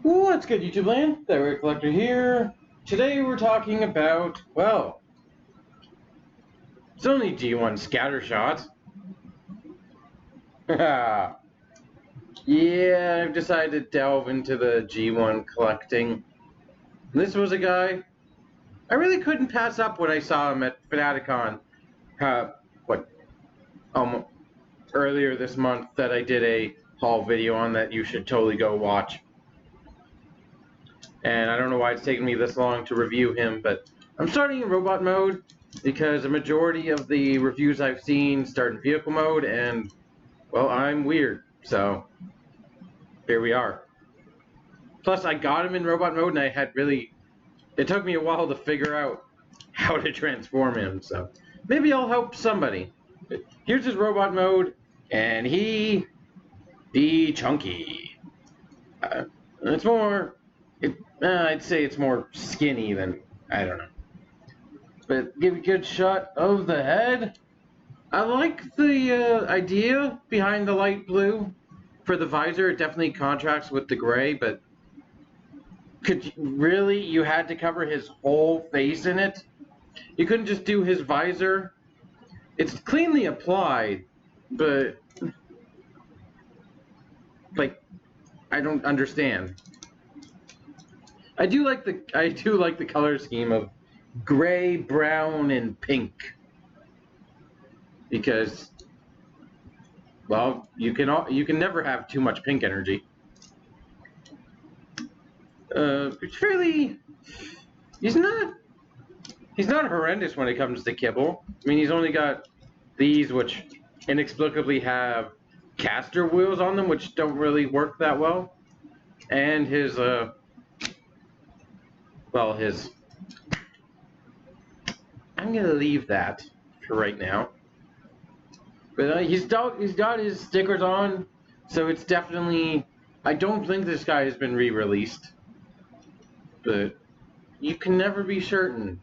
What's good, YouTube land? Thyroid Collector here. Today we're talking about, well, it's only G1 Scattershot. Yeah, I've decided to delve into the G1 collecting. This was a guy I really couldn't pass up when I saw him at Fanaticon. What, earlier this month that I did a haul video on that you should totally go watch. And I don't know why it's taken me this long to review him, but I'm starting in robot mode because a majority of the reviews I've seen start in vehicle mode, and, well, I'm weird, so here we are. Plus, I got him in robot mode, and I had really, it took me a while to figure out how to transform him, so maybe I'll help somebody. Here's his robot mode, and he be chunky. It's more, I'd say it's more skinny than, I don't know. But give a good shot of the head. I like the idea behind the light blue for the visor. It definitely contrasts with the gray, but you had to cover his whole face in it? You couldn't just do his visor? It's cleanly applied, but like, I don't understand. I do like the color scheme of gray, brown, and pink, because, well, you can never have too much pink energy. It's fairly, he's not horrendous when it comes to kibble. I mean, he's only got these, which inexplicably have caster wheels on them, which don't really work that well, and his I'm gonna leave that for right now. But he's got his stickers on, so it's definitely, I don't think this guy has been re-released, but you can never be certain.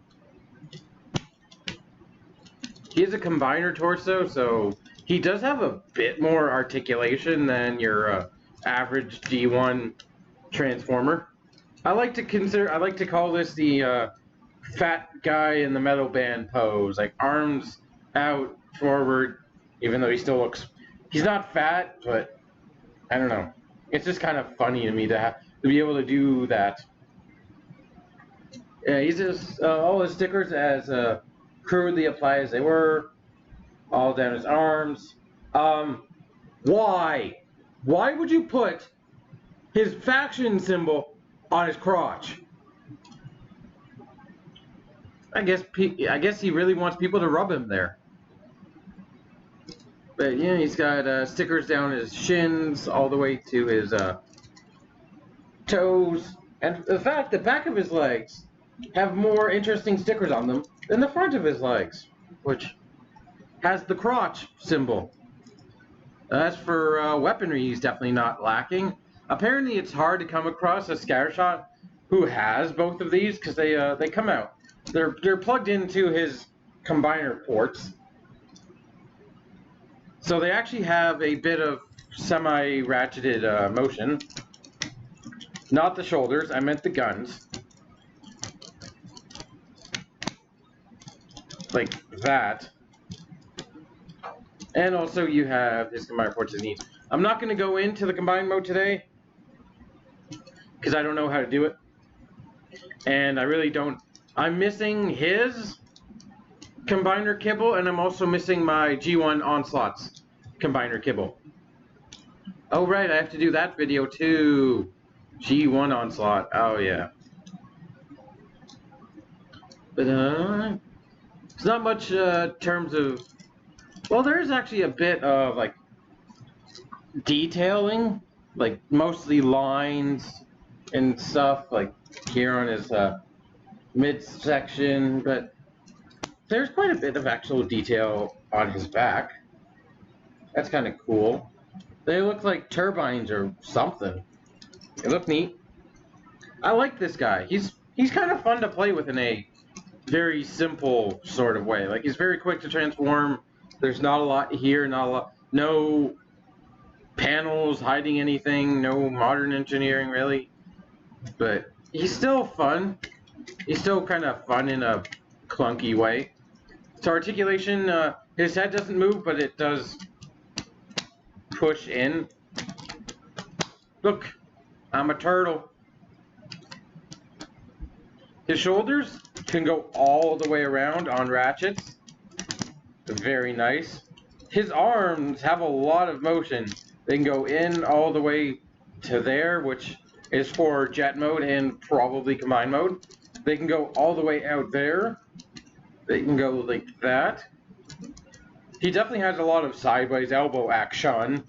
He has a combiner torso, so he does have a bit more articulation than your average G1 transformer. I like to call this the fat guy in the metal band pose, like arms out forward, even though he's not fat, but I don't know. It's just kind of funny to me to be able to do that. Yeah, he's just all his stickers as crudely applied as they were, all down his arms. Why would you put his faction symbol on his crotch? I guess he really wants people to rub him there. But yeah, he's got stickers down his shins all the way to his toes, and the back of his legs have more interesting stickers on them than the front of his legs, which has the crotch symbol. As for weaponry, he's definitely not lacking. Apparently, it's hard to come across a Scattershot who has both of these, because they come out. They're plugged into his combiner ports, so they actually have a bit of semi-ratcheted motion. Not the shoulders, I meant the guns. Like that. And also you have his combiner ports in these. I'm not going to go into the combine mode today, because I don't know how to do it. And I really don't. I'm missing his combiner kibble, and I'm also missing my G1 Onslaught's combiner kibble. Oh right, I have to do that video too. G1 Onslaught, oh yeah. But it's not much terms of, well, there's actually a bit of like detailing, like mostly lines and stuff, like here on his midsection, but there's quite a bit of actual detail on his back. That's kind of cool. They look like turbines or something. They look neat. I like this guy. He's kind of fun to play with in a very simple sort of way. Like, he's very quick to transform. There's not a lot here, no panels hiding anything, no modern engineering really. but he's still fun. He's still kind of fun in a clunky way. So articulation, his head doesn't move, but it does push in. Look, I'm a turtle. His shoulders can go all the way around on ratchets. Very nice. His arms have a lot of motion. They can go in all the way to there, which is for jet mode and probably combined mode. They can go all the way out there. They can go like that. He definitely has a lot of sideways elbow action.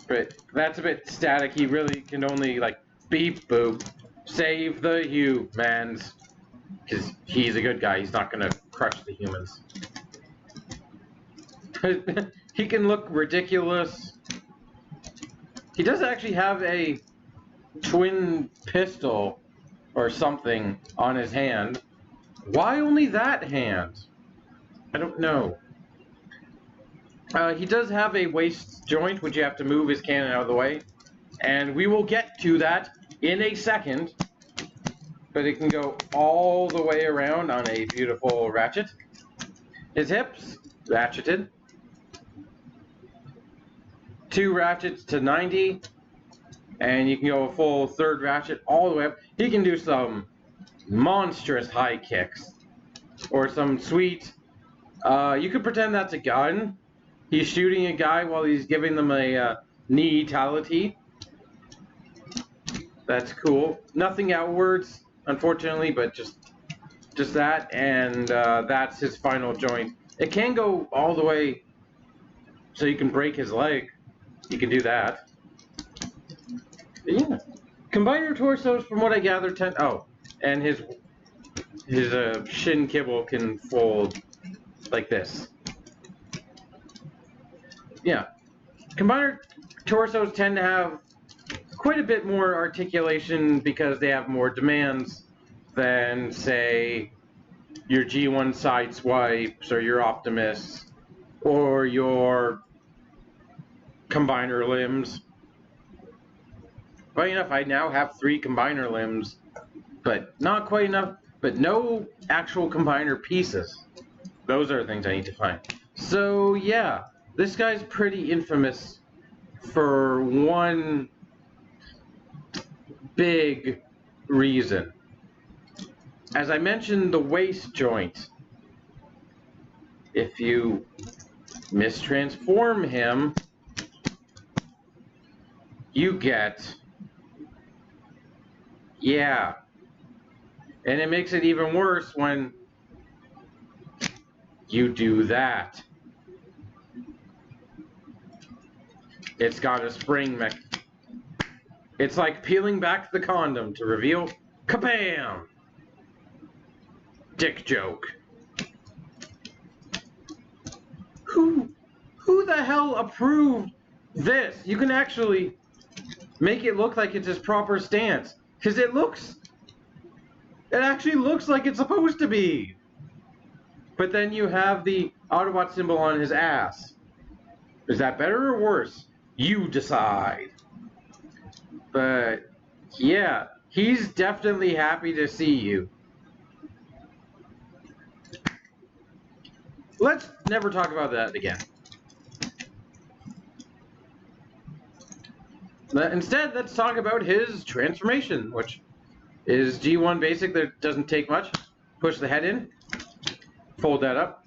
But that's a bit static. He really can only like beep boop. Save the humans. Because he's a good guy. He's not going to crush the humans. He can look ridiculous. He does actually have a twin pistol or something on his hand. Why only that hand? I don't know. He does have a waist joint, which you have to move his cannon out of the way. And we will get to that in a second. But it can go all the way around on a beautiful ratchet. His hips, ratcheted. 2 ratchets to 90. And you can go a full 3rd ratchet all the way up. He can do some monstrous high kicks. Or some sweet... you could pretend that's a gun. He's shooting a guy while he's giving them a knee-tality. That's cool. Nothing outwards, unfortunately, but just that, and that's his final joint. It can go all the way so you can break his leg. You can do that. But yeah. Combiner torsos, from what I gather, and his shin kibble can fold like this. Yeah. Combiner torsos tend to have quite a bit more articulation because they have more demands than, say, your G1 side swipes or your Optimus or your combiner limbs. Funny enough, I now have 3 combiner limbs, but not quite enough, but no actual combiner pieces. Those are things I need to find. So yeah, this guy's pretty infamous for one big reason. As I mentioned, the waist joint. If you mistransform him, you get... yeah. And it makes it even worse when you do that. It's got a spring mech. It's like peeling back the condom to reveal kabam! Dick joke. Who the hell approved this? You can actually make it look like it's his proper stance. Because it actually looks like it's supposed to be. But then you have the Autobot symbol on his ass. Is that better or worse? You decide. But yeah, he's definitely happy to see you. Let's never talk about that again. Instead, let's talk about his transformation, which is G1 basic. That doesn't take much. Push the head in, fold that up.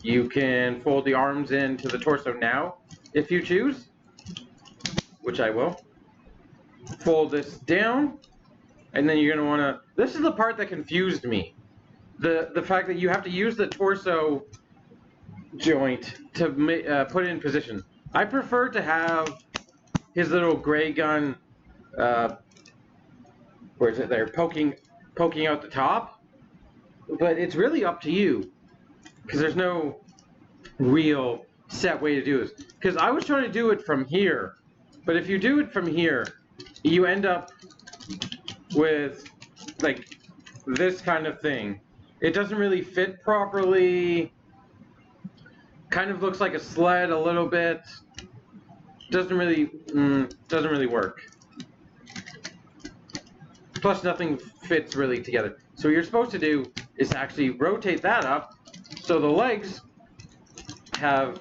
You can fold the arms into the torso now, if you choose, which I will. Fold this down, and then you're going to want to... This is the part that confused me. The fact that you have to use the torso joint to put it in position. I prefer to have his little gray gun, where is it there, poking out the top. But it's really up to you, because there's no real set way to do this. Because I was trying to do it from here, but if you do it from here, you end up with like this kind of thing. It doesn't really fit properly. Kind of looks like a sled a little bit. doesn't really work. Plus, nothing fits really together. So what you're supposed to do is actually rotate that up so the legs have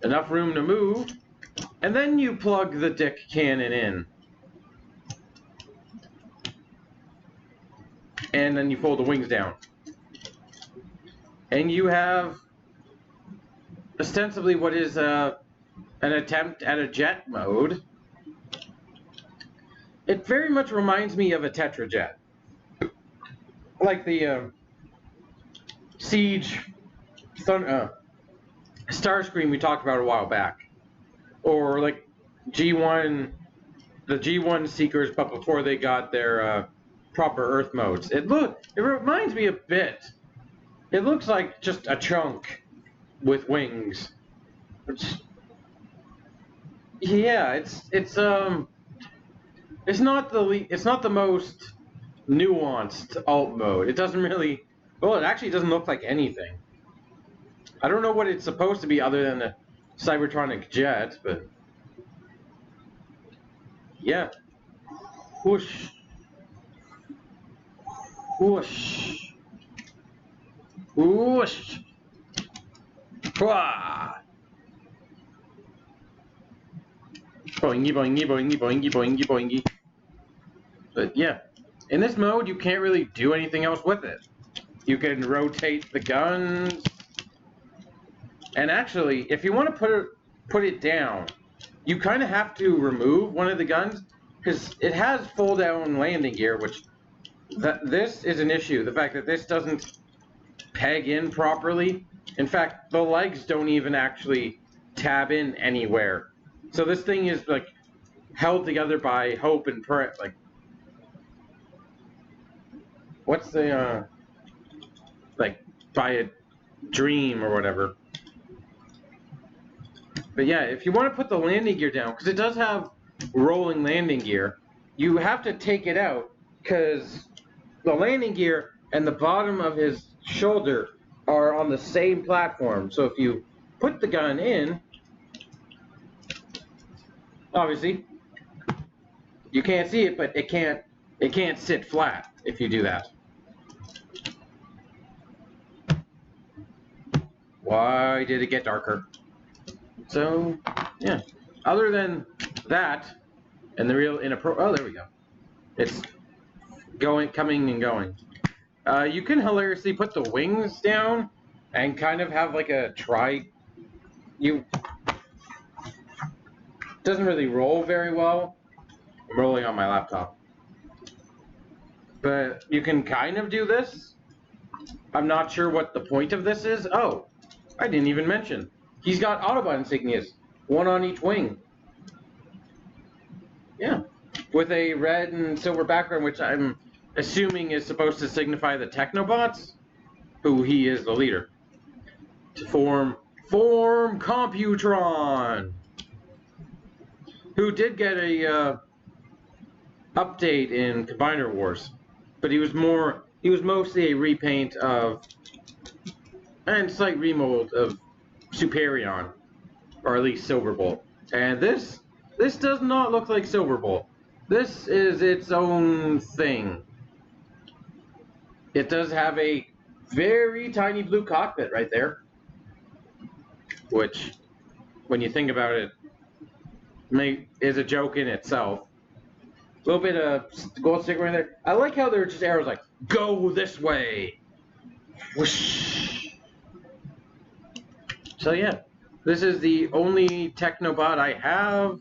enough room to move, and then you plug the dick cannon in. And then you fold the wings down. And you have ostensibly what is an attempt at a jet mode. It very much reminds me of a Tetrajet. Like the Siege Starscream we talked about a while back. Or like G1, the G1 Seekers, but before they got their proper Earth modes. It reminds me a bit. It looks like just a chunk with wings. Yeah, it's not the most nuanced alt mode. It doesn't really, well, it actually doesn't look like anything. I don't know what it's supposed to be other than a Cybertronic jet, but yeah. Whoosh. Whoosh. Whoosh. Hwah. Boingy, boingy, boingy, boingy, boingy, boingy. But yeah, in this mode, you can't really do anything else with it. You can rotate the guns. And actually, if you want to put it down, you kind of have to remove one of the guns because it has fold-down landing gear, which this is an issue. The fact that this doesn't peg in properly. In fact, the legs don't even actually tab in anywhere. So this thing is like held together by hope and prayer. Like, what's the like by a dream or whatever. But yeah, if you want to put the landing gear down, because it does have rolling landing gear, you have to take it out because the landing gear and the bottom of his shoulder are on the same platform. So if you put the gun in, obviously you can't see it, but it can't sit flat if you do that. Why did it get darker? So yeah, other than that and the real oh, there we go. It's coming and going. You can hilariously put the wings down and kind of have like a doesn't really roll very well. I'm rolling on my laptop. But you can kind of do this. I'm not sure what the point of this is. Oh, I didn't even mention. He's got Autobot insignias, one on each wing. Yeah, with a red and silver background, which I'm assuming is supposed to signify the Technobots, who he is the leader. To form Computron, who did get a update in Combiner Wars, but he was mostly a repaint of and slight remold of Superion, or at least Silverbolt. And this does not look like Silverbolt. This is its own thing. It does have a very tiny blue cockpit right there, which, when you think about it, is a joke in itself. A little bit of gold sticker in there. I like how there are just arrows like, go this way. Whoosh. So yeah, this is the only Technobot I have.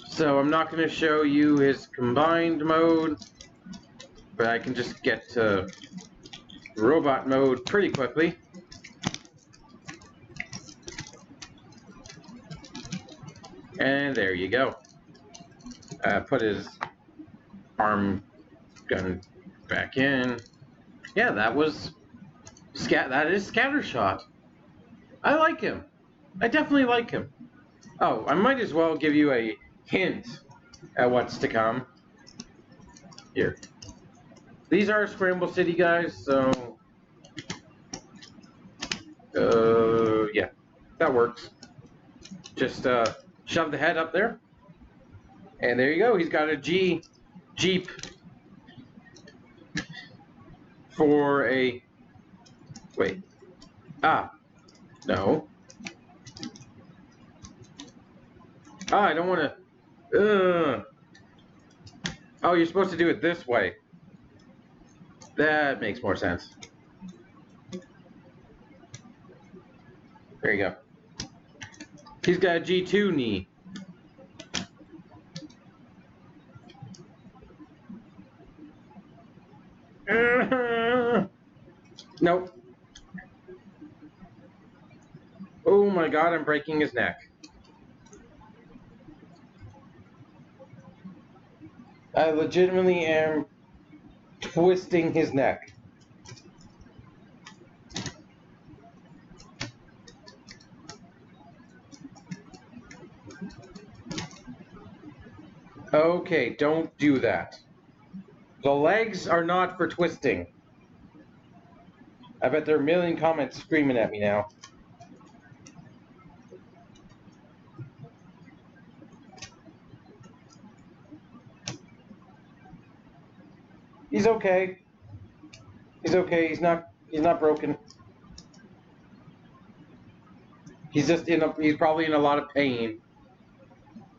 So I'm not going to show you his combined mode, but I can just get to robot mode pretty quickly. And there you go. Put his arm gun back in. Yeah, that is Scattershot. I like him. I definitely like him. Oh, I might as well give you a hint at what's to come. Here. These are Scramble City guys, so yeah, that works. Just shove the head up there. And there you go. He's got a Jeep for a... Wait. No. I don't want to... Oh, you're supposed to do it this way. That makes more sense. There you go. He's got a G2 knee. Nope. Oh my god, I'm breaking his neck. I legitimately am twisting his neck. Okay, don't do that. The legs are not for twisting. I bet there are a million comments screaming at me now. He's okay. He's okay. He's not broken. He's just he's probably in a lot of pain.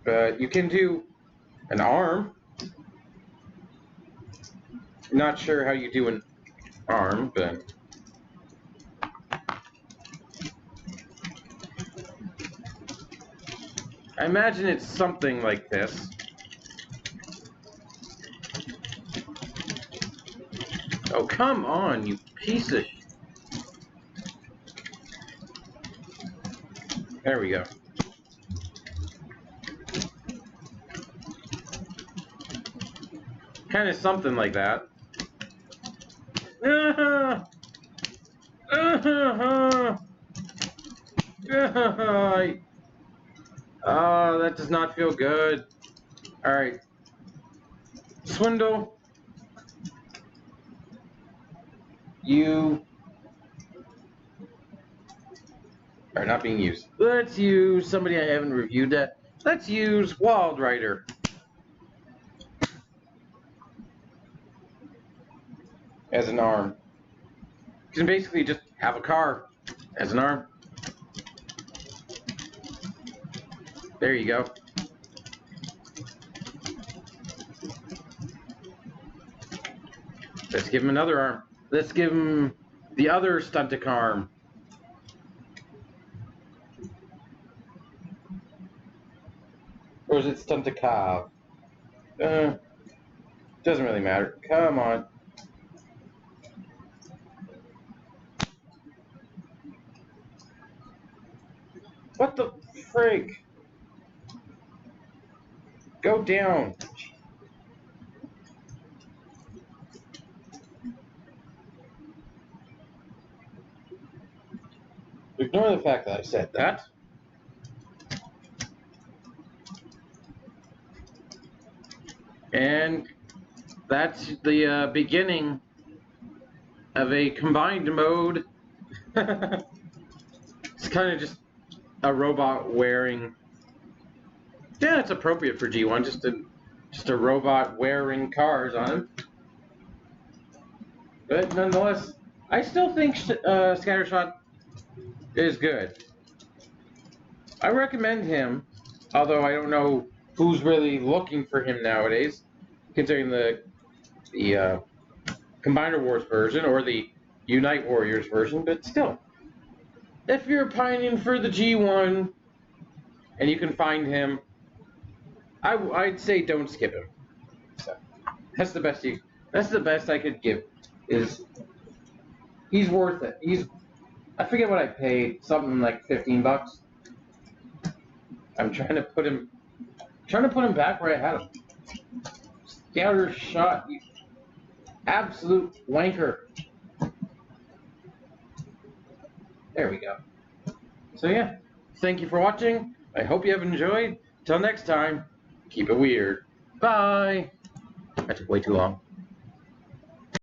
But you can do an arm. Not sure how you do an arm, but I imagine it's something like this. Oh, come on, you piece of... There we go. Kind of something like that. Oh, that does not feel good. Alright. Swindle. You are not being used. Let's use somebody I haven't reviewed yet. Let's use Wild Rider. As an arm. You can basically just have a car as an arm. There you go. Let's give him another arm. Let's give him the other stuntic arm. Or is it stunticav? Doesn't really matter. Come on. What the frig? Go down. Ignore the fact that I said that. And that's the beginning of a combined mode. It's kind of just a robot wearing... Yeah, it's appropriate for G1, just a robot wearing cars on him. But nonetheless, I still think Scattershot is good. I recommend him, although I don't know who's really looking for him nowadays, considering the Combiner Wars version or the Unite Warriors version, but still. If you're pining for the G1 and you can find him, I'd say don't skip him. So, that's the best I could give. He's worth it. I forget what I paid, something like $15. I'm trying to put him back where I had him. Scattershot, you absolute wanker. There we go. So yeah, thank you for watching. I hope you have enjoyed. Till next time, keep it weird. Bye. That took way too long.